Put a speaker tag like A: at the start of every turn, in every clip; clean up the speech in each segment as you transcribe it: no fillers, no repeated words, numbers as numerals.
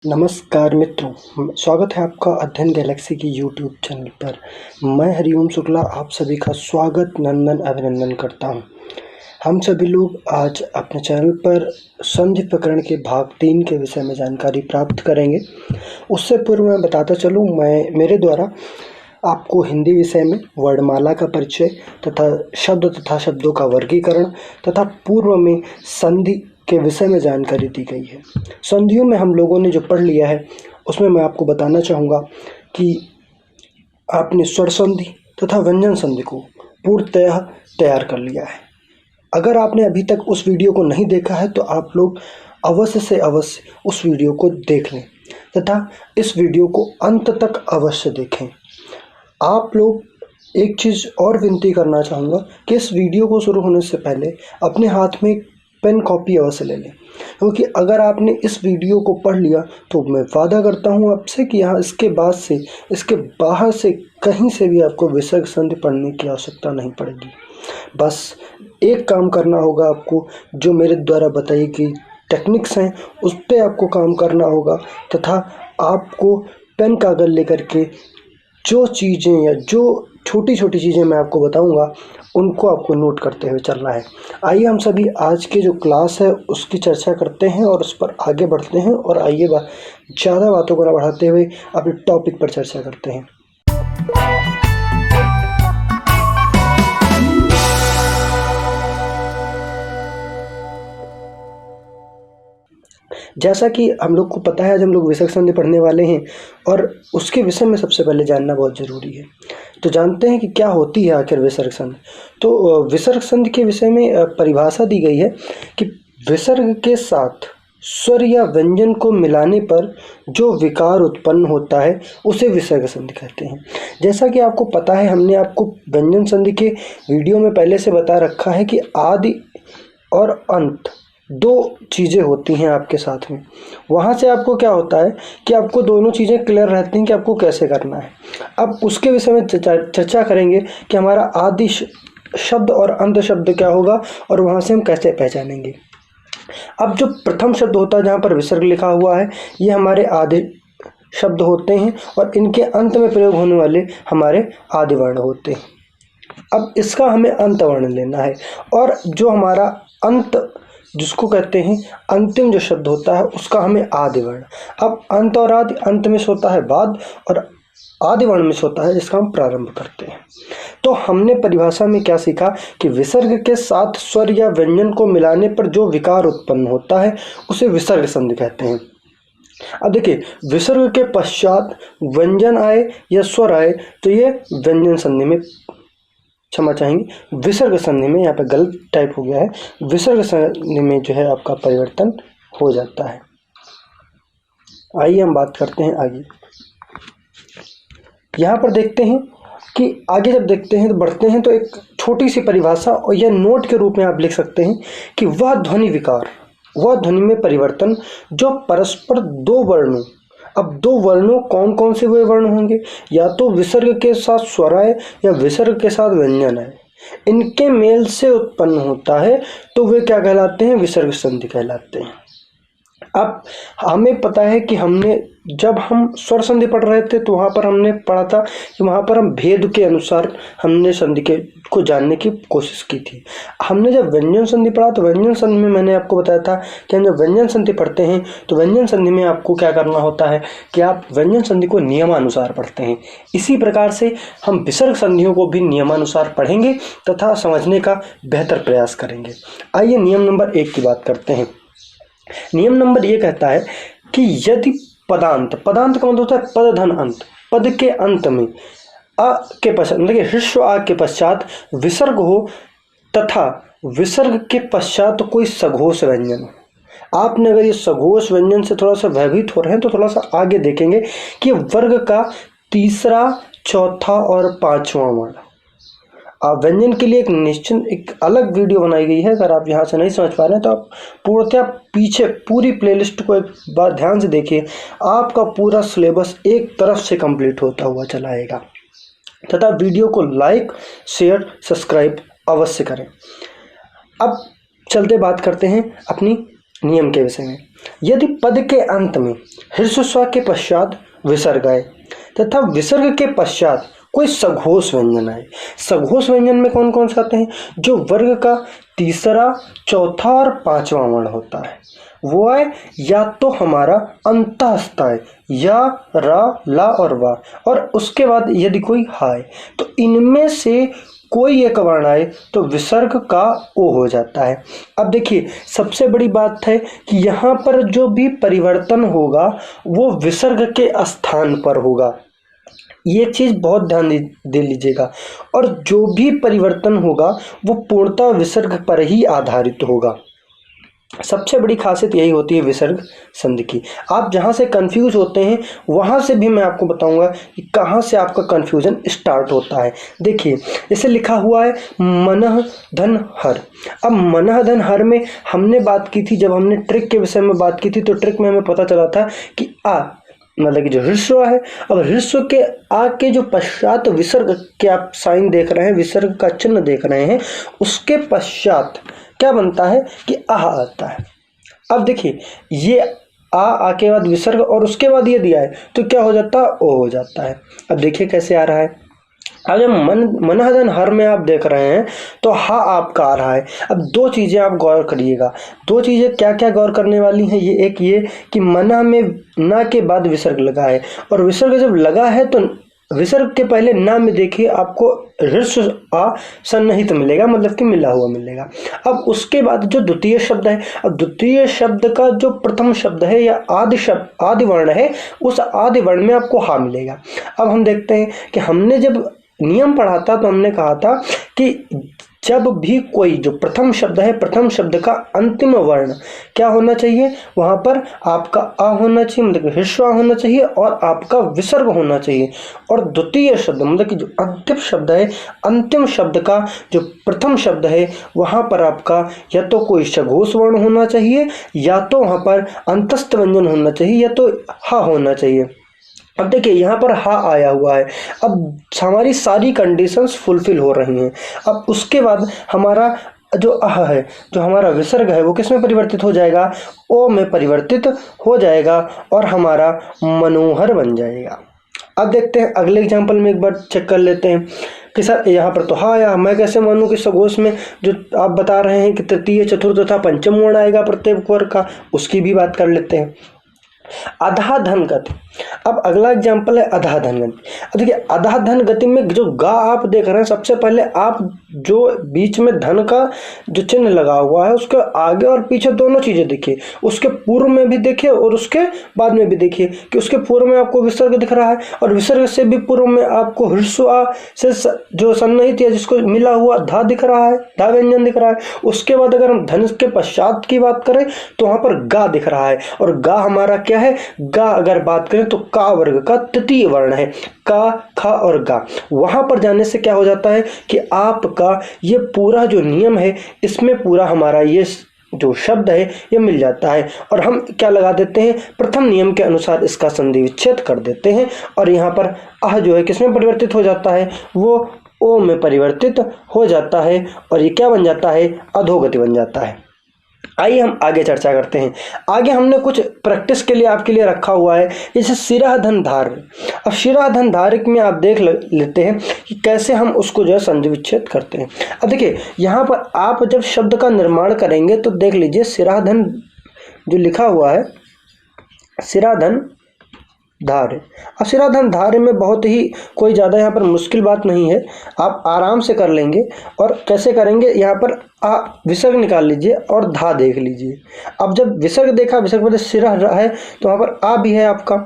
A: नमस्कार मित्रों, स्वागत है आपका अध्ययन गैलेक्सी की यूट्यूब चैनल पर। मैं हरिओम शुक्ला आप सभी का स्वागत नंदन अभिनंदन करता हूं। हम सभी लोग आज अपने चैनल पर संधि प्रकरण के भाग 3 के विषय में जानकारी प्राप्त करेंगे। उससे पूर्व मैं बताता चलूं, मेरे द्वारा आपको हिंदी विषय में वर्णमाला का परिचय तथा शब्दों का वर्गीकरण तथा पूर्व में संधि के विषय में जानकारी दी गई है। संधियों में हम लोगों ने जो पढ़ लिया है उसमें मैं आपको बताना चाहूँगा कि आपने स्वर संधि तथा व्यंजन संधि को पूर्णतः तैयार कर लिया है। अगर आपने अभी तक उस वीडियो को नहीं देखा है तो आप लोग अवश्य से अवश्य उस वीडियो को देख लें तथा इस वीडियो को अंत तक अवश्य देखें। आप लोग एक चीज़ और विनती करना चाहूँगा कि इस वीडियो को शुरू होने से पहले अपने हाथ में पेन कॉपी अवश्य ले लें, क्योंकि अगर आपने इस वीडियो को पढ़ लिया तो मैं वादा करता हूँ आपसे कि यहाँ इसके बाहर से कहीं से भी आपको विसर्ग संधि पढ़ने की आवश्यकता नहीं पड़ेगी। बस एक काम करना होगा आपको, जो मेरे द्वारा बताई गई टेक्निक्स हैं उस पर आपको काम करना होगा तथा आपको पेन कागज़ लेकर के जो चीज़ें या जो छोटी छोटी चीज़ें मैं आपको बताऊंगा उनको आपको नोट करते हुए चलना है। आइए हम सभी आज के जो क्लास है उसकी चर्चा करते हैं और उस पर आगे बढ़ते हैं। और आइए ज़्यादा बातों को न बढ़ाते हुए अपने टॉपिक पर चर्चा करते हैं। जैसा कि हम लोग को पता है, आज हम लोग विसर्ग संधि पढ़ने वाले हैं और उसके विषय में सबसे पहले जानना बहुत ज़रूरी है। तो जानते हैं कि क्या होती है आखिर विसर्ग संधि। तो विसर्ग संधि के विषय में परिभाषा दी गई है कि विसर्ग के साथ स्वर या व्यंजन को मिलाने पर जो विकार उत्पन्न होता है उसे विसर्ग संधि कहते हैं। जैसा कि आपको पता है, हमने आपको व्यंजन संधि के वीडियो में पहले से बता रखा है कि आदि और अंत दो चीज़ें होती हैं आपके साथ में। वहाँ से आपको क्या होता है कि आपको दोनों चीज़ें क्लियर रहती हैं कि आपको कैसे करना है। अब उसके विषय में चर्चा करेंगे कि हमारा आदि शब्द और अंत शब्द क्या होगा और वहाँ से हम कैसे पहचानेंगे। अब जो प्रथम शब्द होता है जहाँ पर विसर्ग लिखा हुआ है, ये हमारे आदि शब्द होते हैं और इनके अंत में प्रयोग होने वाले हमारे आदि वर्ण होते हैं। अब इसका हमें अंत वर्ण लेना है और जो हमारा अंत जिसको कहते हैं अंतिम जो शब्द होता है उसका हमें आदि वर्ण। अब अंत और आदि, अंत में होता है बाद और आदि वर्ण में होता है जिसका हम प्रारंभ करते हैं। तो हमने परिभाषा में क्या सीखा कि विसर्ग के साथ स्वर या व्यंजन को मिलाने पर जो विकार उत्पन्न होता है उसे विसर्ग संधि कहते हैं। अब देखिए, विसर्ग के पश्चात व्यंजन आए या स्वर आए तो ये व्यंजन संधि में, क्षमा चाहेंगे, विसर्ग संधि में, यहाँ पे गलत टाइप हो गया है, विसर्ग संधि में जो है आपका परिवर्तन हो जाता है। आइए हम बात करते हैं आगे। यहाँ पर देखते हैं कि आगे जब देखते हैं तो बढ़ते हैं तो एक छोटी सी परिभाषा और यह नोट के रूप में आप लिख सकते हैं कि वह ध्वनि विकार, वह ध्वनि में परिवर्तन जो परस्पर दो वर्णों, अब दो वर्णों कौन कौन से हुए वर्ण होंगे, या तो विसर्ग के साथ स्वर आए या विसर्ग के साथ व्यंजन आए, इनके मेल से उत्पन्न होता है तो वे क्या कहलाते हैं, विसर्ग संधि कहलाते हैं। अब हमें पता है कि जब हम स्वर संधि पढ़ रहे थे तो वहाँ पर हमने पढ़ा था कि वहाँ पर हम भेद के अनुसार हमने संधि को जानने की कोशिश की थी। हमने जब व्यंजन संधि पढ़ा तो व्यंजन संधि में मैंने आपको बताया था कि हम जब व्यंजन संधि पढ़ते हैं तो व्यंजन संधि में आपको क्या करना होता है कि आप व्यंजन संधि को नियमानुसार पढ़ते हैं। इसी प्रकार से हम विसर्ग संधियों को भी नियमानुसार पढ़ेंगे तथा समझने का बेहतर प्रयास करेंगे। आइए नियम नंबर 1 की बात करते हैं। नियम नंबर 1 कहता है कि यदि पदांत का मतलब होता है पद धन अंत, पद के अंत में अ के पश्चात, देखिए ह्रस्व आ के पश्चात विसर्ग हो तथा विसर्ग के पश्चात कोई सघोष व्यंजन हो। आपने अगर ये सघोष व्यंजन से थोड़ा सा भयभीत हो रहे हैं तो थोड़ा सा आगे देखेंगे कि वर्ग का तीसरा, चौथा और पांचवा वर्ण। व्यंजन के लिए एक अलग वीडियो बनाई गई है। अगर आप यहाँ से नहीं समझ पा रहे हैं तो आप पूर्णतः पीछे पूरी प्लेलिस्ट को एक बार ध्यान से देखिए, आपका पूरा सिलेबस एक तरफ से कंप्लीट होता हुआ चला आएगा। तथा वीडियो को लाइक, शेयर, सब्सक्राइब अवश्य करें। अब चलते बात करते हैं अपनी नियम के विषय में। यदि पद के अंत में ह्रस्व स्वर के पश्चात विसर्ग आए तथा विसर्ग के पश्चात कोई सघोष व्यंजन आए। सघोष व्यंजन में कौन कौन से आते हैं? जो वर्ग का तीसरा, चौथा और पांचवा वर्ण होता है वो है या तो हमारा अंतःस्थ है, या, रा, ला और वा, और उसके बाद यदि कोई हा है तो इनमें से कोई एक वर्ण आए तो विसर्ग का ओ हो जाता है। अब देखिए सबसे बड़ी बात है कि यहाँ पर जो भी परिवर्तन होगा वो विसर्ग के स्थान पर होगा, ये चीज बहुत ध्यान दे लीजिएगा। और जो भी परिवर्तन होगा वो पूर्णतः विसर्ग पर ही आधारित होगा। सबसे बड़ी खासियत यही होती है विसर्ग संधि की। आप जहां से कंफ्यूज होते हैं वहां से भी मैं आपको बताऊंगा कि कहां से आपका कंफ्यूजन स्टार्ट होता है। देखिए इसे लिखा हुआ है मनः धन हर। अब मनः धन हर में हमने बात की थी, जब हमने ट्रिक के विषय में बात की थी तो ट्रिक में हमें पता चला था कि आ मतलब कि जो ह्रस्व है, अब ह्रस्व के आ के जो पश्चात विसर्ग के आप साइन देख रहे हैं, विसर्ग का चिन्ह देख रहे हैं, उसके पश्चात क्या बनता है कि आह आता है। अब देखिए ये आ के बाद विसर्ग और उसके बाद ये दिया है तो क्या हो जाता है? ओ हो जाता है। अब देखिए कैसे आ रहा है। अब जब मनः धन हर में आप देख रहे हैं तो हा आपका आ रहा है। अब दो चीजें आप गौर करिएगा। दो चीजें क्या क्या गौर करने वाली हैं? ये एक ये कि मना में ना के बाद विसर्ग लगा है, और विसर्ग जब लगा है तो विसर्ग के पहले ना में देखिए आपको ह्रस्व आ सन्निहित मिलेगा, मतलब कि मिला हुआ मिलेगा। अब उसके बाद जो द्वितीय शब्द है, अब द्वितीय शब्द का जो प्रथम शब्द है या आदि शब्द आदि वर्ण है, उस आदि वर्ण में आपको हा मिलेगा। अब हम देखते हैं कि हमने जब नियम पढ़ा था तो हमने कहा था कि जब भी कोई जो प्रथम शब्द है, प्रथम शब्द का अंतिम वर्ण क्या होना चाहिए? वहां पर आपका आ होना चाहिए, मतलब ह्रस्व होना चाहिए, और आपका विसर्ग होना चाहिए। और द्वितीय शब्द मतलब कि जो अंतिम शब्द है, अंतिम शब्द का जो प्रथम शब्द है वहां पर आपका या तो कोई सघोष वर्ण होना चाहिए, या तो वहां पर अंतस्थ व्यंजन होना चाहिए, या तो हा होना चाहिए। अब देखिए यहाँ पर हा आया हुआ है। अब हमारी सारी कंडीशंस फुलफिल हो रही हैं। अब उसके बाद हमारा जो अह है, जो हमारा विसर्ग है, वो किस में परिवर्तित हो जाएगा? ओ में परिवर्तित हो जाएगा और हमारा मनोहर बन जाएगा। अब देखते हैं अगले एग्जाम्पल में, एक बार चेक कर लेते हैं कि सर यहाँ पर तो हा आया, मैं कैसे मानूं कि सघोष में जो आप बता रहे हैं कि तृतीय, चतुर्थ तथा पंचम वर्ण आएगा प्रत्येक वर्ग का, उसकी भी बात कर लेते हैं। अधा धन गति। अब अगला एग्जाम्पल है अधा धन गति। अब देखिए अधा धन गति में जो गा आप देख रहे हैं, सबसे पहले आप जो बीच में धन का जो चिन्ह लगा हुआ है उसके आगे और पीछे दोनों चीजें देखिए, उसके पूर्व में भी देखिए और उसके बाद में भी देखिए कि उसके पूर्व में आपको विसर्ग दिख रहा है, और विसर्ग से भी पूर्व में आपको ह्रस्व से जो सन्निहित है जिसको मिला हुआ धा दिख रहा है, धा व्यंजन दिख रहा है। उसके बाद अगर हम धन के पश्चात की बात करें तो वहां पर गा दिख रहा है, और गा हमारा क्या है? गा अगर बात करें तो का वर्ग का तृतीय वर्ण है, का, खा और गा। वहां पर जाने से क्या हो जाता है कि आपका ये पूरा जो नियम है इसमें पूरा हमारा ये जो शब्द है ये मिल जाता है, और हम क्या लगा देते हैं? प्रथम नियम के अनुसार इसका संधि विच्छेद कर देते हैं, और यहाँ पर आह जो है किसमें परिवर्तित हो जाता है? वो ओ में परिवर्तित हो जाता है, और ये क्या बन जाता है? अधोगति बन जाता है। आइए हम आगे चर्चा करते हैं। आगे हमने कुछ प्रैक्टिस के लिए आपके लिए रखा हुआ है, जैसे शिरः धन धार्य। अब शिरः धन धार्य में आप देख लेते हैं कि कैसे हम उसको जो है संधि विच्छेद करते हैं। अब देखिए यहाँ पर आप जब शब्द का निर्माण करेंगे तो देख लीजिए शिरः धन जो लिखा हुआ है, शिरः धन धार्य। अब शिरः धन धार्य में बहुत ही कोई ज़्यादा यहाँ पर मुश्किल बात नहीं है, आप आराम से कर लेंगे। और कैसे करेंगे? यहाँ पर आ विसर्ग निकाल लीजिए और धा देख लीजिए। अब जब विसर्ग देखा, विसर्ग मतलब शिरः है तो वहाँ पर आ भी है, आपका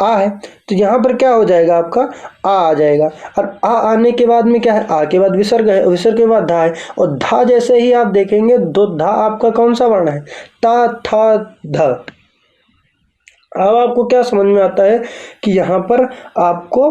A: आ है, तो यहाँ पर क्या हो जाएगा? आपका आ जाएगा। और आ आने के बाद में क्या है? आ के बाद विसर्ग है, विसर्ग के बाद धा है, और धा जैसे ही आप देखेंगे दो धा आपका कौन सा वर्ण है? ता, था, ध। अब आपको क्या समझ में आता है कि यहाँ पर आपको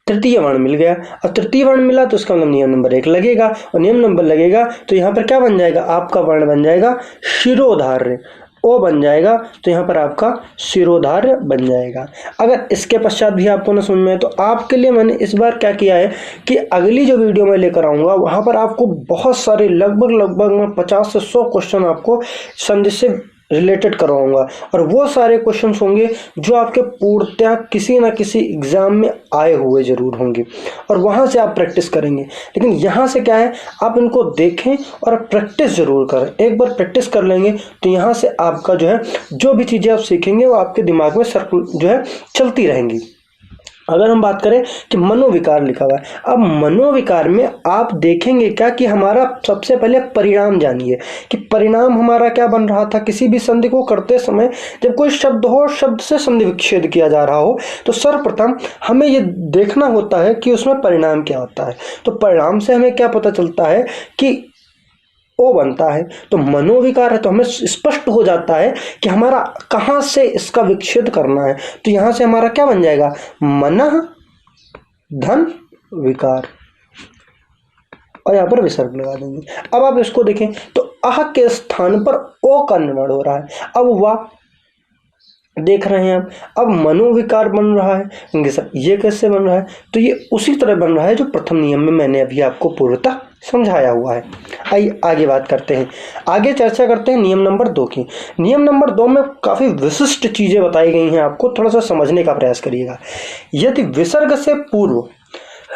A: तृतीय वर्ण मिल गया। और तृतीय वर्ण मिला तो उसका मतलब नियम नंबर 1 लगेगा, और नियम नंबर लगेगा तो यहाँ पर क्या बन जाएगा? आपका वर्ण बन जाएगा शिरोधार्य। ओ बन जाएगा तो यहाँ पर आपका शिरोधार्य बन जाएगा। अगर इसके पश्चात भी आपको न समझ में आए तो आपके लिए मैंने इस बार क्या किया है कि अगली जो वीडियो मैं लेकर आऊँगा वहाँ पर आपको बहुत सारे लगभग मैं 50 से 100 क्वेश्चन आपको संधि से रिलेटेड करवाऊंगा, और वो सारे क्वेश्चंस होंगे जो आपके पूर्णतः किसी ना किसी एग्जाम में आए हुए जरूर होंगे, और वहां से आप प्रैक्टिस करेंगे। लेकिन यहाँ से क्या है, आप इनको देखें और प्रैक्टिस जरूर करें। एक बार प्रैक्टिस कर लेंगे तो यहाँ से आपका जो है जो भी चीज़ें आप सीखेंगे वो आपके दिमाग में सर्कुल जो है चलती रहेंगी। अगर हम बात करें कि मनोविकार लिखा हुआ है, अब मनोविकार में आप देखेंगे क्या कि हमारा सबसे पहले परिणाम जानिए कि परिणाम हमारा क्या बन रहा था। किसी भी संधि को करते समय जब कोई शब्द हो, शब्द से संधि विच्छेद किया जा रहा हो, तो सर्वप्रथम हमें ये देखना होता है कि उसमें परिणाम क्या होता है। तो परिणाम से हमें क्या पता चलता है कि ओ बनता है, तो मनोविकार है, तो हमें स्पष्ट हो जाता है कि हमारा कहाँ से इसका विच्छेद करना है। तो यहाँ से हमारा क्या बन जाएगा, मनः धन विकार, और यहाँ पर विसर्ग लगा देंगे। अब आप इसको देखें तो अह के स्थान पर ओ का निर्माण हो रहा है। अब वाह देख रहे हैं अब मनोविकार बन रहा है। सर ये कैसे बन रहा है, तो ये उसी तरह बन रहा है जो प्रथम नियम में मैंने अभी आपको पूर्णतः समझाया हुआ है। आइए आगे बात करते हैं, आगे चर्चा करते हैं नियम नंबर 2 की। नियम नंबर 2 में काफ़ी विशिष्ट चीज़ें बताई गई हैं, आपको थोड़ा सा समझने का प्रयास करिएगा। यदि विसर्ग से पूर्व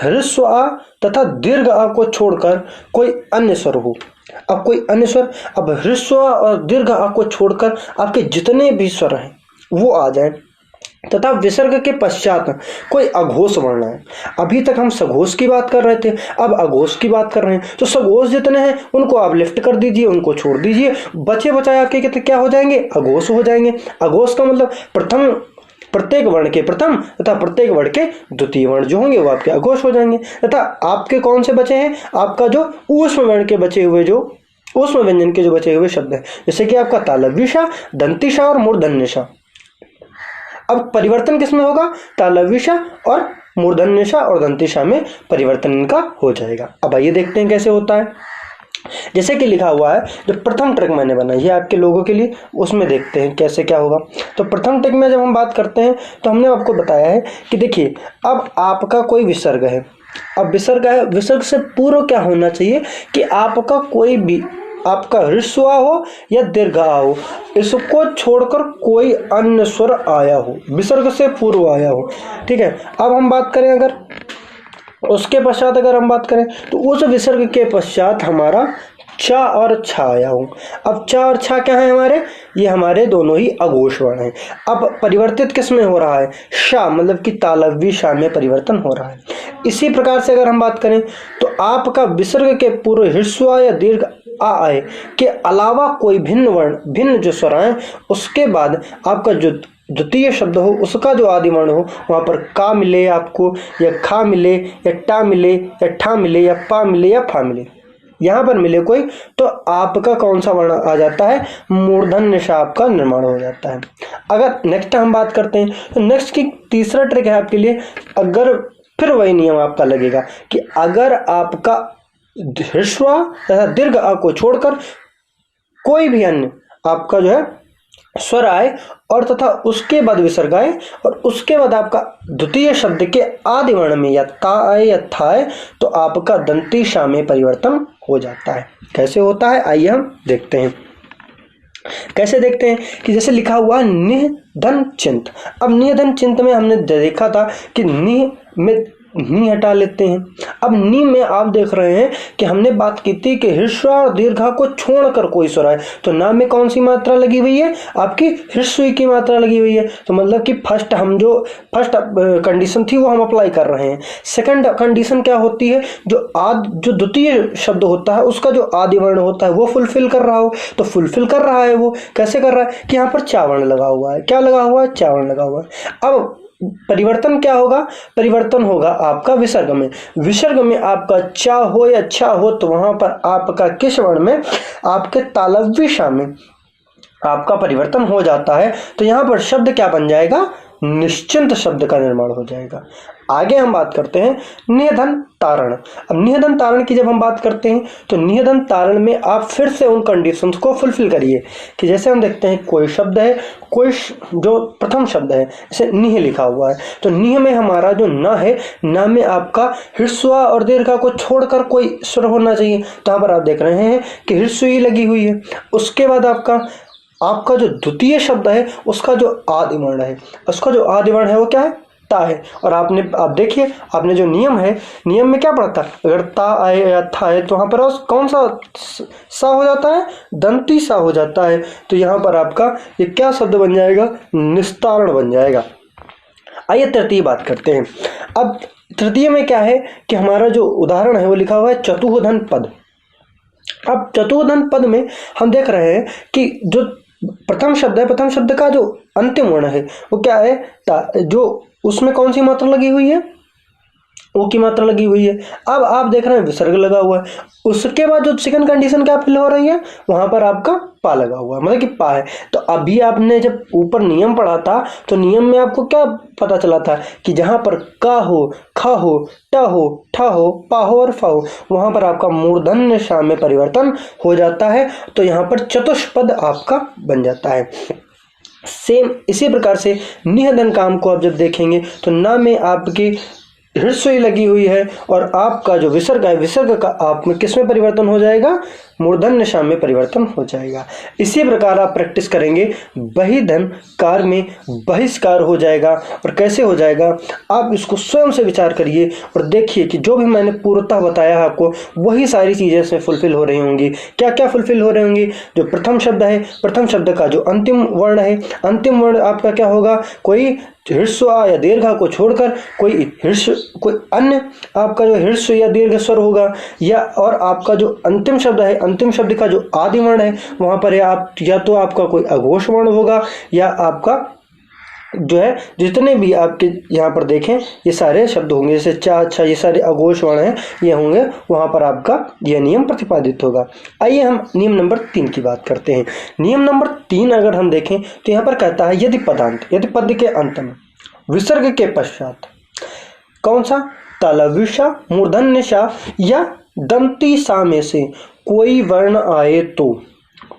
A: ह्रस्व आ तथा दीर्घ आ को छोड़कर कोई अन्य स्वर हो, अब कोई अन्य स्वर, अब ह्रस्व और दीर्घ आ को छोड़कर आपके जितने भी स्वर हैं वो आ जाए, तथा विसर्ग के पश्चात कोई अघोष वर्ण है। अभी तक हम सघोष की बात कर रहे थे, अब अघोष की बात कर रहे हैं। तो सघोष जितने हैं उनको आप लिफ्ट कर दीजिए, उनको छोड़ दीजिए, बचे बचाए आपके क्या हो जाएंगे, अघोष हो जाएंगे। अघोष का मतलब प्रथम प्रत्येक वर्ण के प्रथम तथा प्रत्येक वर्ण के द्वितीय वर्ण जो होंगे वो आपके अघोष हो जाएंगे। तथा आपके कौन से बचे हैं, आपका जो ऊष्म वर्ण के बचे हुए, जो ऊष्म व्यंजन के जो बचे हुए शब्द हैं, जैसे कि आपका तालव्यशा, दंतिशा और मूर्धन्यशा। अब परिवर्तन किसमें होगा, तालव्यशा और मूर्धन्यशा और दंतिशा में परिवर्तन इनका हो जाएगा। अब आइए देखते हैं कैसे होता है। जैसे कि लिखा हुआ है, जो प्रथम ट्रिक मैंने बनाई है आपके लोगों के लिए, उसमें देखते हैं कैसे क्या होगा। तो प्रथम ट्रिक में जब हम बात करते हैं तो हमने आपको बताया है कि देखिए अब आपका कोई विसर्ग है, अब विसर्ग है, विसर्ग से पूर्व क्या होना चाहिए कि आपका कोई भी, आपका ह्रस्व हो या दीर्घ हो, इसको छोड़कर कोई अन्य स्वर आया हो, विसर्ग से पूर्व आया हो। ठीक है, अब हम बात करें अगर उसके पश्चात अगर हम बात करें तो उस विसर्ग के पश्चात हमारा चा और छा आया हो। अब चा और छा क्या है हमारे, ये हमारे दोनों ही अघोष वर्ण हैं। अब परिवर्तित किस में हो रहा है, शा, मतलब कि तालव्य शा में परिवर्तन हो रहा है। इसी प्रकार से अगर हम बात करें तो आपका विसर्ग के पूर्व ह्रस्व या दीर्घ आ आए के अलावा कोई भिन्न वर्ण, भिन्न जो स्वर आए, उसके बाद आपका जो द्वितीय शब्द हो उसका जो आदि वर्ण हो वहाँ पर का मिले आपको, या खा मिले, या टा मिले, या ठा मिले, या पा मिले, या फा मिले, यहाँ पर मिले कोई, तो आपका कौन सा वर्ण आ जाता है, मूर्धन्य शा आपका निर्माण हो जाता है। अगर नेक्स्ट हम बात करते हैं तो नेक्स्ट की तीसरा ट्रिक है आपके लिए। अगर फिर वही नियम आपका लगेगा कि अगर आपका ह्रस्व तथा दीर्घ आ को छोड़कर कोई भी अन्य आपका जो है स्वर आए और तथा उसके बाद विसर्ग आए और उसके बाद आपका द्वितीय शब्द के आदि वर्ण में या ता आए या था आए, तो आपका दंती शा में परिवर्तन हो जाता है। कैसे होता है आइए हम देखते हैं। कैसे देखते हैं कि जैसे लिखा हुआ निह धन चिंत। अब निह धन चिंत में हमने देखा था कि निह में नी हटा लेते हैं। अब नी में आप देख रहे हैं कि हमने बात की थी कि ह्रस्व और दीर्घा को छोड़कर कोई स्वर आए, तो ना में कौन सी मात्रा लगी हुई है, आपकी ह्रस्व की मात्रा लगी हुई है। तो मतलब कि फर्स्ट कंडीशन थी वो हम अप्लाई कर रहे हैं। सेकंड कंडीशन क्या होती है, जो द्वितीय शब्द होता है उसका जो आदि वर्ण होता है वो फुलफिल कर रहा हो, तो फुलफिल कर रहा है वो कैसे कर रहा है कि यहाँ पर चावर्ण लगा हुआ है। क्या लगा हुआ है, चावर्ण लगा हुआ है। अब परिवर्तन क्या होगा, परिवर्तन होगा आपका विसर्ग में। विसर्ग में आपका चा हो या छा हो तो वहां पर आपका किस वर्ण में, आपके तालव्य शा में आपका परिवर्तन हो जाता है। तो यहां पर शब्द क्या बन जाएगा, निश्चिंत शब्द का निर्माण हो जाएगा। आगे हम बात करते हैं निधन तारण। अब निधन तारण की जब हम बात करते हैं तो निधन तारण में आप फिर से उन कंडीशंस को फुलफिल करिए कि जैसे हम देखते हैं कोई शब्द है, कोई जो प्रथम शब्द है जैसे निह लिखा हुआ है, तो निह में हमारा जो न है, न में आपका ह्रस्व और दीर्घ को छोड़कर कोई स्वर होना चाहिए। तो यहाँ पर आप देख रहे हैं कि ह्रस्व ही लगी हुई है। उसके बाद आपका जो द्वितीय शब्द है उसका जो आदि वर्ण है, उसका जो आदि वर्ण है वो क्या है, ता है। और आप देखिए, आपने जो नियम है, नियम में क्या पढ़ा था, अगर ता आए या था है तो वहाँ पर कौन सा सा हो जाता है, दंती सा हो जाता है। तो यहाँ पर आपका ये क्या शब्द बन जाएगा, निस्तारण बन जाएगा। आइए तृतीय बात करते हैं। अब तृतीय में क्या है कि हमारा जो उदाहरण है वो लिखा हुआ है चतुर्धन पद। अब चतुर्धन पद में हम देख रहे हैं कि जो प्रथम शब्द है, प्रथम शब्द का जो अंतिम वर्ण है वो क्या है, जो उसमें कौन सी मात्रा लगी हुई है, ओ की मात्रा लगी हुई है। अब आप देख रहे हैं विसर्ग लगा हुआ है। उसके बाद जो सेकंड कंडीशन क्या फिल हो रही है, वहां पर आपका पा लगा हुआ है, मतलब कि पा है। तो अभी आपने जब ऊपर नियम पढ़ा था तो नियम में आपको क्या पता चला था कि जहां पर का हो, खा हो, टा हो, ठा हो, पा हो और फा हो, वहां पर आपका मूर्धन्य श में परिवर्तन हो जाता है। तो यहाँ पर चतुष्पद आपका बन जाता है। सेम इसी प्रकार से निहदन काम को आप जब देखेंगे तो ना में आपकी ह्रस्व लगी हुई है और आपका जो विसर्ग है, विसर्ग का आप में किस में परिवर्तन हो जाएगा, मूर्धन्य श में परिवर्तन हो जाएगा। इसी प्रकार आप प्रैक्टिस करेंगे, बहिधन कार में बहिष्कार हो जाएगा। और कैसे हो जाएगा, आप इसको स्वयं से विचार करिए और देखिए कि जो भी मैंने पूर्णतः बताया है आपको, वही सारी चीजें इसमें फुलफिल हो रही होंगी। क्या क्या फुलफिल हो रहे होंगे, जो प्रथम शब्द है, प्रथम शब्द का जो अंतिम वर्ण है, अंतिम वर्ण आपका क्या होगा, कोई ह्रस्व या दीर्घ को छोड़कर कोई अन्य आपका जो ह्रस्व या दीर्घ स्वर होगा, या और आपका जो अंतिम शब्द है, अंतिम शब्द का जो आदि वर्ण है वहां पर या तो आपका कोई अघोष वर्ण होगा, या आपका जो है जितने भी आपके यहाँ पर देखें ये सारे शब्द होंगे, जैसे चा, अच्छा, ये सारे अघोष वर्ण हैं, ये होंगे, वहां पर आपका यह नियम प्रतिपादित होगा। आइए हम नियम नंबर 3 की बात करते हैं। नियम नंबर 3 अगर हम देखें तो यहाँ पर कहता है यदि पद के अंत में विसर्ग के पश्चात कौन सा, तालव्य श, मूर्धन्य श या दंती सा में से कोई वर्ण आए तो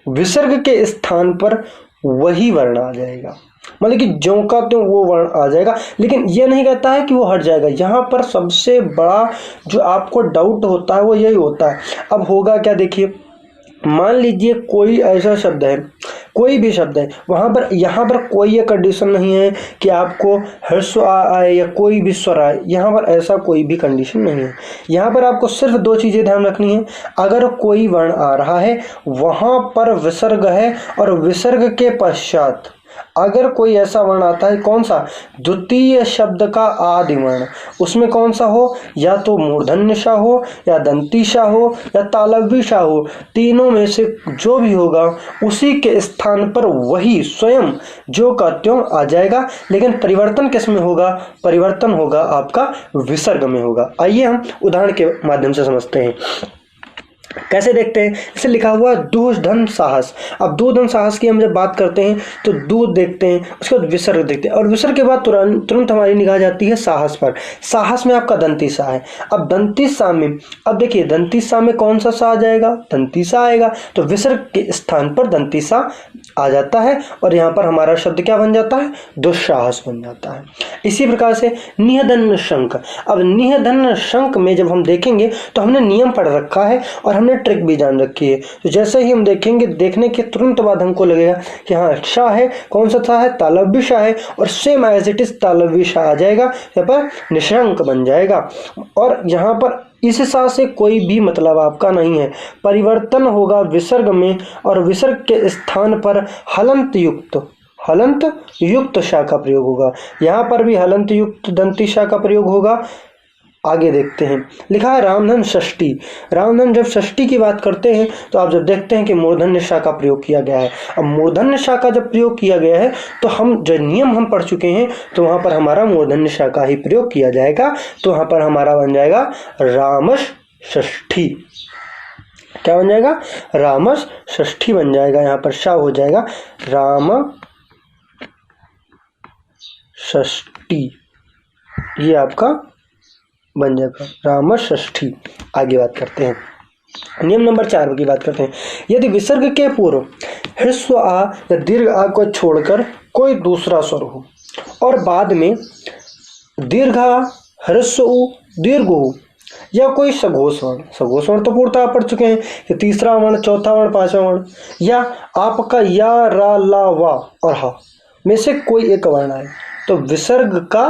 A: विसर्ग के स्थान पर वही वर्ण आ जाएगा। मतलब कि ज्यों का त्यों वो वर्ण आ जाएगा, लेकिन ये नहीं कहता है कि वो हट जाएगा। यहाँ पर सबसे बड़ा जो आपको डाउट होता है वो यही होता है। अब होगा क्या, देखिए, मान लीजिए कोई ऐसा शब्द है, कोई भी शब्द है, वहां पर यहाँ पर कोई ये कंडीशन नहीं है कि आपको ह्रस्व आए या कोई भी स्वर आए, यहाँ पर ऐसा कोई भी कंडीशन नहीं है। यहाँ पर आपको सिर्फ 2 चीजें ध्यान रखनी है। अगर कोई वर्ण आ रहा है वहां पर विसर्ग है, और विसर्ग के पश्चात अगर कोई ऐसा वर्ण आता है, कौन सा, द्वितीय शब्द का आदि वर्ण, उसमें कौन सा हो, या तो मूर्धन्य श हो, या दंती श हो, या तालव्य श हो, तीनों में से जो भी होगा उसी के स्थान पर वही स्वयं जो का त्यों आ जाएगा। लेकिन परिवर्तन किस में होगा, परिवर्तन होगा आपका विसर्ग में होगा। आइए हम उदाहरण के माध्यम से समझते हैं। कैसे देखते हैं, इसे लिखा हुआ दूध धन साहस। अब दूध धन साहस की हम जब बात करते हैं तो दूध देखते हैं, उसके बाद विसर्ग देखते हैं, और विसर्ग के बाद तुरंत हमारी निगाह जाती है साहस पर। साहस में आपका दंती सा है। अब दंती सा में, अब देखिए दंती सा में कौन सा सा आ जाएगा, दंती सा आएगा, तो विसर्ग के स्थान पर दंती सा आ जाता है और यहाँ पर हमारा शब्द क्या बन जाता है, दुस्साहस बन जाता है। इसी प्रकार से निहदन शंख। अब निहदन शंख में जब हम देखेंगे तो हमने नियम पढ़ रखा है और हमने ट्रिक भी जान रखी है। तो जैसे ही हम देखेंगे, देखने के तुरंत बाद हमको लगेगा कि हाँ शाह है, कौन सा था है, तालव्य शाह है, और सेम एज इट इज तालव्य शाह आ जाएगा, यहाँ पर निशंक बन जाएगा। और यहाँ पर इस सा से कोई भी मतलब आपका नहीं है, परिवर्तन होगा विसर्ग में, और विसर्ग के स्थान पर हलंत युक्त शा का प्रयोग होगा। यहाँ पर भी हलंत युक्त दंती शा का प्रयोग होगा। आगे देखते हैं, लिखा है रामधन षष्ठी। रामधन जब षष्ठी की बात करते हैं तो आप जब देखते हैं कि मूर्धन्य शा का प्रयोग किया गया है। अब मूर्धन्य शा का जब प्रयोग किया गया है तो हम जो नियम हम पढ़ चुके हैं, तो वहां पर हमारा मूर्धन्य शा का ही प्रयोग किया जाएगा। तो वहां पर हमारा बन जाएगा रामश षष्ठी। क्या बन जाएगा, रामश षष्ठी बन जाएगा। यहाँ पर शा हो जाएगा राम षष्ठी। ये आपका बन जाएगा राम षष्ठी। आगे बात करते हैं, नियम नंबर 4 की बात करते हैं। यदि विसर्ग के पूर्व ह्रस्व आ या दीर्घ आ को छोड़कर कोई दूसरा स्वर हो और बाद में दीर्घ आ, ह्रस्व उ, दीर्घ उ या कोई सघोष वर्ण, सघोष वर्ण तो पूर्णतः आप पढ़ चुके हैं कि तीसरा वर्ण, चौथा वर्ण, पांचवा वर्ण, या आपका या, रा, ला, वा और हा में से कोई एक वर्ण आए तो विसर्ग का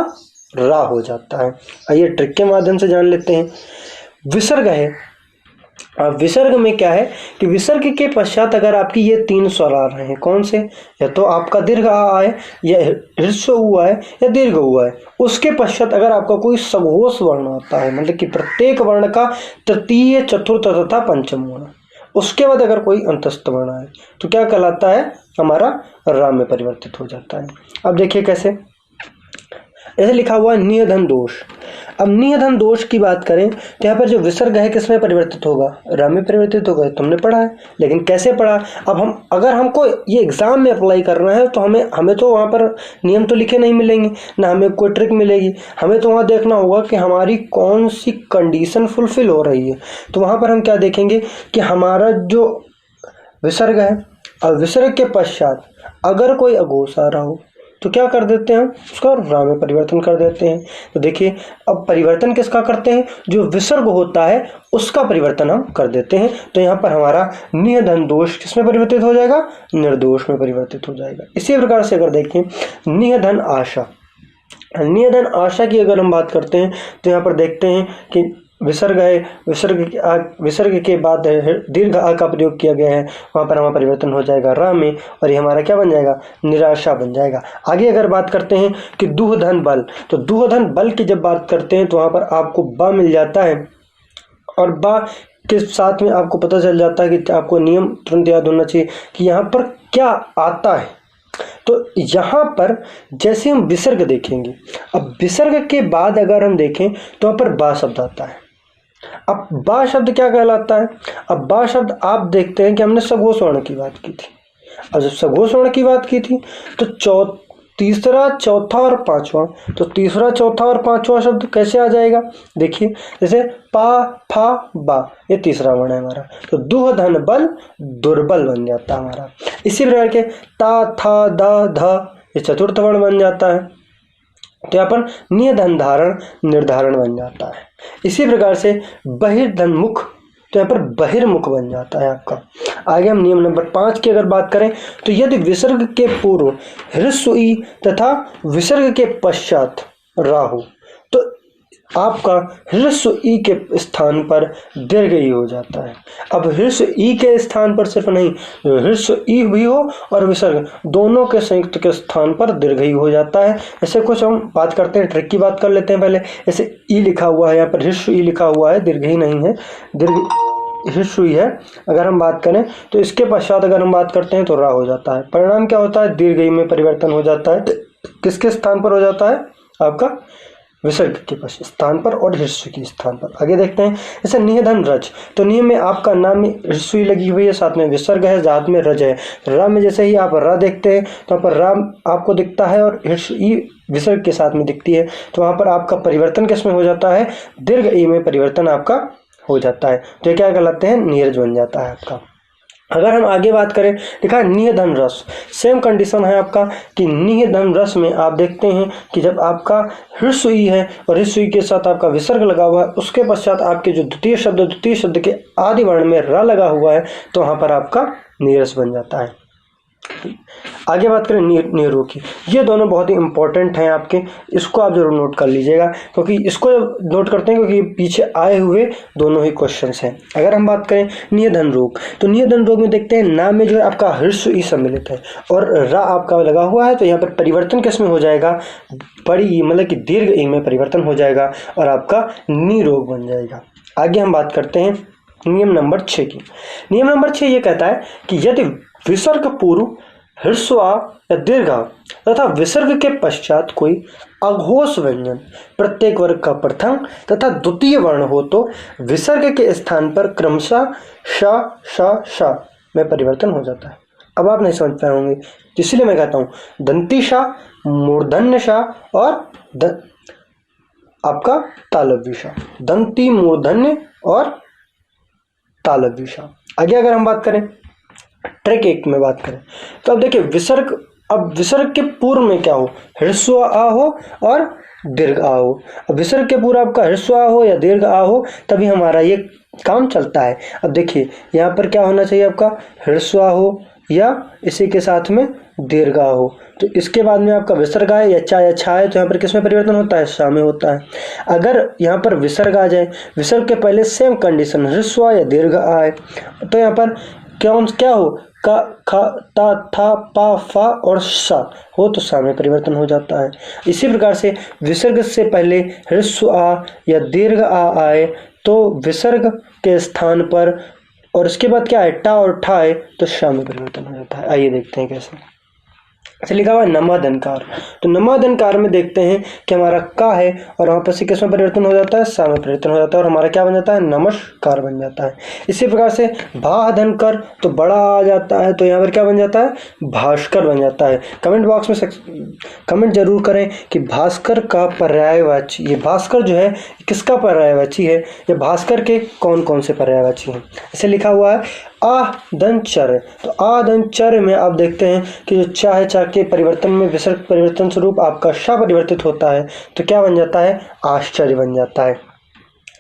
A: रा हो जाता है। आइए ट्रिक के माध्यम से जान लेते हैं। विसर्ग है, अब विसर्ग में क्या है कि विसर्ग के पश्चात अगर आपकी ये 3 स्वर आ रहे हैं, कौन से, या तो आपका दीर्घ आ आए या ह्रस्व उ आए या दीर्घ उ आए, उसके पश्चात अगर आपका कोई सघोष वर्ण आता है, मतलब कि प्रत्येक वर्ण का तृतीय, चतुर्थ तथा पंचम वर्ण, उसके बाद अगर कोई अंतस्थ वर्ण आए तो क्या कहलाता है, हमारा रा में परिवर्तित हो जाता है। अब देखिए कैसे, ऐसे लिखा हुआ है नियधन दोष। अब नियधन दोष की बात करें तो यहाँ पर जो विसर्ग है किसमें परिवर्तित होगा, रा में परिवर्तित होगा, तुमने पढ़ा है, लेकिन कैसे पढ़ा। अब हम अगर हमको ये एग्जाम में अप्लाई करना है तो हमें तो वहाँ पर नियम तो लिखे नहीं मिलेंगे, ना हमें कोई ट्रिक मिलेगी, हमें तो वहाँ देखना होगा कि हमारी कौन सी कंडीशन फुलफिल हो रही है। तो वहाँ पर हम क्या देखेंगे कि हमारा जो विसर्ग है, अब विसर्ग के पश्चात अगर कोई अघोष आ रहा हो तो क्या कर देते हैं, उसका रा में परिवर्तन कर देते हैं। तो देखिए अब परिवर्तन किसका करते हैं, जो विसर्ग होता है उसका परिवर्तन हम कर देते हैं। तो यहाँ पर हमारा नियधन दोष किसमें परिवर्तित हो जाएगा, निर्दोष में परिवर्तित हो जाएगा। इसी प्रकार से अगर देखें नियधन आशा, नियधन आशा की अगर हम बात करते हैं तो यहाँ पर देखते हैं कि विसर्ग है, विसर्ग के बाद दीर्घ आ का प्रयोग किया गया है, वहाँ पर हमारा परिवर्तन हो जाएगा रा में, और ये हमारा क्या बन जाएगा, निराशा बन जाएगा। आगे अगर बात करते हैं कि दुहधन बल, तो दुहधन बल की जब बात करते हैं तो वहाँ पर आपको बा मिल जाता है, और बा के साथ में आपको पता चल जाता है कि आपको नियम तुरंत याद होना चाहिए कि यहाँ पर क्या आता है। तो यहाँ पर जैसे हम विसर्ग देखेंगे, अब विसर्ग के बाद अगर हम देखें तो यहाँ पर बा शब्द आता है। अब बा शब्द क्या कहलाता है, अब बा शब्द आप देखते हैं कि हमने सघोष वर्ण की बात की थी। अब जब सघोष वर्ण की बात की थी तो तीसरा, चौथा और पांचवा, तो तीसरा, चौथा और पांचवा शब्द कैसे आ जाएगा, देखिए जैसे पा, फा, बा, ये तीसरा वर्ण है हमारा, तो दुह धन बल दुर्बल बन जाता है हमारा। इसी प्रकार के ता, था, दा, ध, ये चतुर्थ वर्ण बन जाता है, तो यहाँ पर नियधन धारण निर्धारण बन जाता है। इसी प्रकार से बहिर्धनमुख, तो यहाँ पर बहिर्मुख बन जाता है आपका। आगे हम नियम नंबर 5 की अगर बात करें तो यदि विसर्ग के पूर्व ह्रस्व ई तथा विसर्ग के पश्चात रा हो तो आपका ह्रस्व ई के स्थान पर दीर्घ ई हो जाता है। अब ह्रस्व ई के स्थान पर सिर्फ नहीं, ह्रस्व ई भी हो और विसर्ग दोनों के संयुक्त के स्थान पर दीर्घ ई हो जाता है। ऐसे कुछ हम बात करते हैं, ट्रिक की बात कर लेते हैं पहले। ऐसे ई लिखा हुआ है, यहाँ पर ह्रस्व ई लिखा हुआ है, दीर्घ ई नहीं है, दीर्घ ह्रस्व ई है। अगर हम बात करें तो इसके पश्चात अगर हम बात करते हैं तो रा हो जाता है। परिणाम क्या होता है, दीर्घ ई में परिवर्तन हो जाता है। किसके स्थान पर हो जाता है, आपका विसर्ग के स्थान पर और ह्रस्व के स्थान पर। आगे देखते हैं जैसे नियधन रज, तो नियम में आपका नाम में ह्रस्व लगी हुई है, साथ में विसर्ग है, साथ में रज है। रा में जैसे ही आप रा देखते हैं तो वहाँ पर रा आपको दिखता है और ह्रस्व ई विसर्ग के साथ में दिखती है, तो वहाँ पर आपका परिवर्तन किसमें हो जाता है, दीर्घ ई में परिवर्तन आपका हो जाता है। तो क्या कहलाते हैं, नीरज बन जाता है आपका। अगर हम आगे बात करें, लिखा नियधन रस, सेम कंडीशन है आपका कि नियधन रस में आप देखते हैं कि जब आपका ह्रस्व ई है और ह्रस्व ई के साथ आपका विसर्ग लगा हुआ है, उसके पश्चात आपके जो द्वितीय शब्द के आदि वर्ण में र लगा हुआ है, तो वहाँ पर आपका नीरस बन जाता है। आगे बात करें निरो की, ये दोनों बहुत ही इंपॉर्टेंट हैं आपके, इसको आप जरूर नोट कर लीजिएगा, क्योंकि इसको नोट करते हैं क्योंकि पीछे आए हुए दोनों ही क्वेश्चंस हैं। अगर हम बात करें नियधन रोग, तो नियधन रोग में देखते हैं नाम में जो है आपका ह्रस्व ई सम्मिलित है और रा आपका लगा हुआ है, तो यहाँ पर परिवर्तन किस में हो जाएगा, बड़ी मतलब कि दीर्घ ई में परिवर्तन हो जाएगा और आपका निरोग बन जाएगा। आगे हम बात करते हैं नियम नंबर 6 की। नियम नंबर 6 ये कहता है कि यदि विसर्ग पूर्व ह्रस्व आ या दीर्घ आ तथा विसर्ग के पश्चात कोई अघोष व्यंजन प्रत्येक वर्ग का प्रथम तथा द्वितीय वर्ण हो तो विसर्ग के स्थान पर क्रमशः श श श में परिवर्तन हो जाता है। अब आप नहीं समझ पाए होंगे, इसलिए मैं कहता हूँ दंती श, मूर्धन्य श और आपका तालव्य, दंती मूर्धन्य और तालव्य। आगे अगर हम बात करें ट्रैक 1 में बात करें तो अब देखिए विसर्ग, अब विसर्ग के पूर्व में क्या हो, ह्रस्व आ हो और दीर्घ आ हो। अब विसर्ग के पूर्व आपका ह्रस्व आ हो या दीर्घ आ हो तभी हमारा ये काम चलता है। अब देखिए यहाँ पर क्या होना चाहिए, आपका ह्रस्व आ हो या इसी के साथ में दीर्घ आ हो। तो इसके बाद में आपका विसर्ग आए या चा या छा है तो यहाँ पर किसमें परिवर्तन होता है, शा में होता है। अगर यहाँ पर विसर्ग आ जाए, विसर्ग के पहले सेम कंडीशन ह्रस्व आ या दीर्घ आए तो यहाँ पर क्या हो, का खा ता था पा फा और सा हो तो सा में परिवर्तन हो जाता है। इसी प्रकार से विसर्ग से पहले ह्रस्व आ या दीर्घ आ आए तो विसर्ग के स्थान पर और उसके बाद क्या है, टा और ठा है तो शा में परिवर्तन हो जाता है। आइए देखते हैं कैसे। ऐसे लिखा हुआ है नमादनकार, तो नमादनकार में देखते हैं कि हमारा का है और वहाँ पर से किस में परिवर्तन हो जाता है, सा में परिवर्तन हो जाता है और हमारा क्या बन जाता है, नमस्कार बन जाता है। इसी प्रकार से भाधनकर तो बड़ा आ जाता है तो यहाँ पर क्या बन जाता है, भास्कर बन जाता है। कमेंट बॉक्स में कमेंट जरूर करें कि भास्कर का पर्यायवाची, ये भास्कर जो है किसका पर्यायवाची है, या भास्कर के कौन कौन से पर्यायवाची हैं। ऐसे लिखा हुआ है आदनचर, तो आदनचर में आप देखते हैं कि जो चा है, चा के परिवर्तन में विसर्ग परिवर्तन स्वरूप आपका शा परिवर्तित होता है तो क्या बन जाता है, आश्चर्य बन जाता है।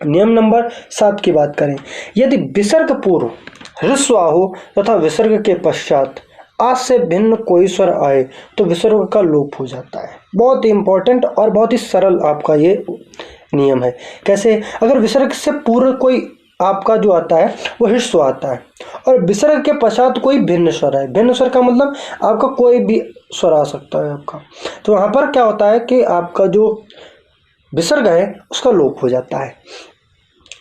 A: नियम नंबर 7 की बात करें, यदि विसर्ग पूर्व ह्रस्व आ हो तथा विसर्ग के पश्चात आ से भिन्न कोई स्वर आए तो विसर्ग का लोप हो जाता है। बहुत ही इंपॉर्टेंट और बहुत ही सरल आपका ये नियम है। कैसे, अगर विसर्ग से पूर्व कोई आपका जो आता है वो ह्रस्व आता है और विसर्ग के पश्चात कोई भिन्न स्वर है, भिन्न स्वर का मतलब आपका कोई भी स्वर आ सकता है आपका, तो वहाँ पर क्या होता है कि आपका जो विसर्ग है उसका लोप हो जाता है।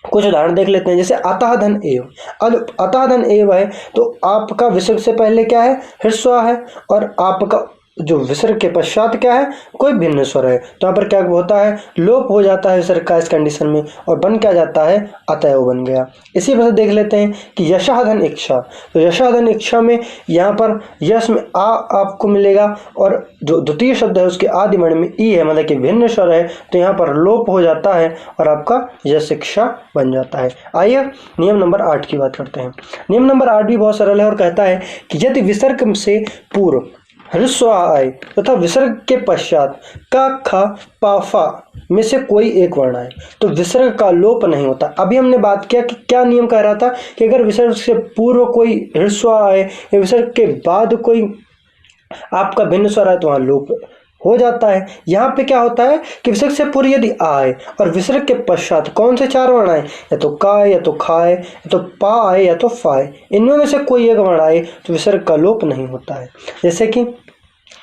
A: कुछ उदाहरण देख लेते हैं, जैसे अतः धन एव। अब अतः धन एव है तो आपका विसर्ग से पहले क्या है, ह्रस्व है और आपका जो विसर्ग के पश्चात क्या है, कोई भिन्न स्वर है तो यहाँ पर क्या होता है, लोप हो जाता है विसर्ग का इस कंडीशन में और बन क्या जाता है, अतएव बन गया। इसी वजह से देख लेते हैं कि यशाधन इच्छा, तो यशाधन इच्छा में यहाँ पर यश में आ आपको मिलेगा और जो द्वितीय शब्द है उसके आदि वर्ण में ई है, मतलब कि भिन्न स्वर है तो यहाँ पर लोप हो जाता है और आपका यश इच्छा बन जाता है। आइए नियम नंबर 8 की बात करते हैं। नियम नंबर 8 भी बहुत सरल है और कहता है कि यदि विसर्ग से पूर्व ह्रस्व आए तथा विसर्ग के पश्चात का खा पा फा में से कोई एक वर्ण आए तो विसर्ग का लोप नहीं होता। अभी हमने बात किया कि क्या नियम कह रहा था कि अगर विसर्ग से पूर्व कोई ह्रस्व आए या विसर्ग के बाद कोई आपका भिन्न स्वर आए तो वहाँ लोप हो जाता है। यहाँ पे क्या होता है कि विसर्ग से पूर्व यदि आए और विसर्ग के पश्चात कौन से 4 वर्ण आए, या तो का आए, या तो खा आए, या तो पा आए, या तो फा आए, इनमें में से कोई एक वर्ण आए तो विसर्ग का लोप नहीं होता है। जैसे कि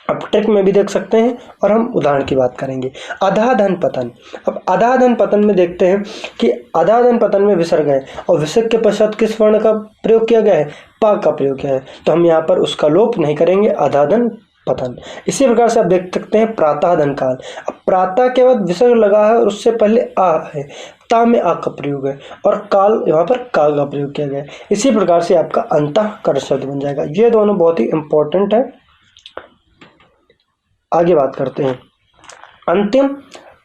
A: अब ट्रिक में भी देख सकते हैं और हम उदाहरण की बात करेंगे। अधाधन पतन, अब अधाधन पतन में देखते हैं कि अधाधन पतन में विसर्ग है और विसर्ग के पश्चात किस वर्ण का प्रयोग किया गया है, पा का प्रयोग किया है तो हम यहाँ पर उसका लोप नहीं करेंगे, अधाधन पतन। इसी प्रकार से आप देख सकते हैं प्रातः धन काल, अब प्रातः के बाद विसर्ग लगा है और उससे पहले आ है, ता में आ का प्रयोग है और काल यहाँ पर का का प्रयोग किया गया है। इसी प्रकार से आपका अंतःकर शब्द बन जाएगा। ये दोनों बहुत ही इंपॉर्टेंट है। आगे बात करते हैं, अंतिम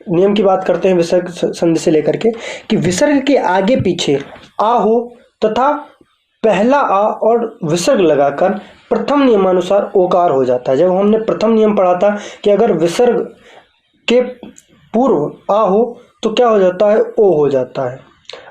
A: नियम की बात करते हैं विसर्ग संधि से लेकर के कि विसर्ग के आगे पीछे आ हो तथा पहला आ और विसर्ग लगाकर प्रथम नियमानुसार ओकार हो जाता है। जब हमने प्रथम नियम पढ़ा था कि अगर विसर्ग के पूर्व आ हो तो क्या हो जाता है, ओ हो जाता है।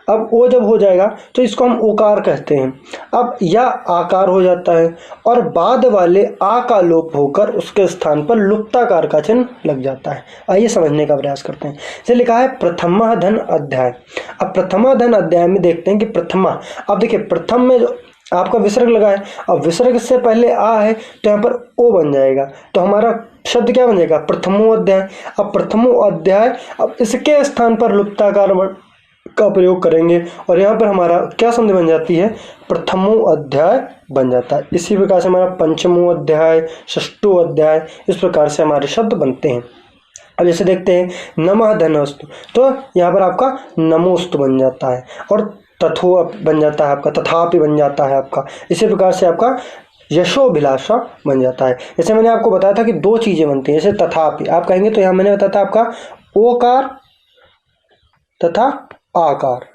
A: अब ओ जब हो जाएगा तो इसको हम ओकार कहते हैं। अब या आकार हो जाता है और बाद वाले आ का लोप होकर उसके स्थान पर लुप्ताकार का चिन्ह लग जाता है। आइए समझने का प्रयास करते हैं। जैसे लिखा है प्रथमा धन अध्याय। अब प्रथमा धन अध्याय में देखते हैं कि प्रथमा, अब देखिए प्रथम में जो आपका विसर्ग लगा है और विसर्ग से पहले आ है तो यहाँ पर ओ बन जाएगा तो हमारा शब्द क्या बन जाएगा, प्रथमो अध्याय। अब प्रथमो अध्याय, अब इसके स्थान पर लुप्ताकार का प्रयोग करेंगे और यहाँ पर हमारा क्या संधि बन जाती है, प्रथमो अध्याय बन जाता है। इसी प्रकार से हमारा पंचमो अध्याय, षष्ठो अध्याय, इस प्रकार से हमारे शब्द बनते हैं। अब जैसे देखते हैं नमः धनोस्तु, तो यहाँ पर आपका नमोस्तु बन जाता है और तथो बन जाता है आपका, तथापि बन जाता है आपका। इसी प्रकार से आपका यशोभिलाषा बन जाता है। जैसे मैंने आपको बताया था कि 2 चीज़ें बनती हैं, जैसे तथापि आप कहेंगे तो यहाँ मैंने बताया था आपका ओकार तथा आकार,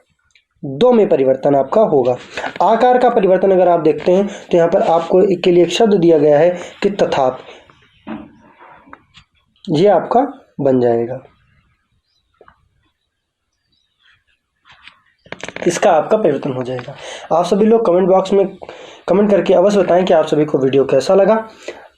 A: दो में परिवर्तन आपका होगा। आकार का परिवर्तन अगर आप देखते हैं तो यहाँ पर आपको के लिए एक शब्द दिया गया है कि तथाप, ये आपका बन जाएगा, इसका आपका परिवर्तन हो जाएगा। आप सभी लोग कमेंट बॉक्स में कमेंट करके अवश्य बताएं कि आप सभी को वीडियो कैसा लगा।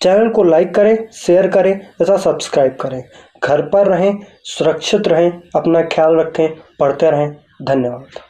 A: चैनल को लाइक करें, शेयर करें तथा सब्सक्राइब करें। घर पर रहें, सुरक्षित रहें, अपना ख्याल रखें, पढ़ते रहें। धन्यवाद।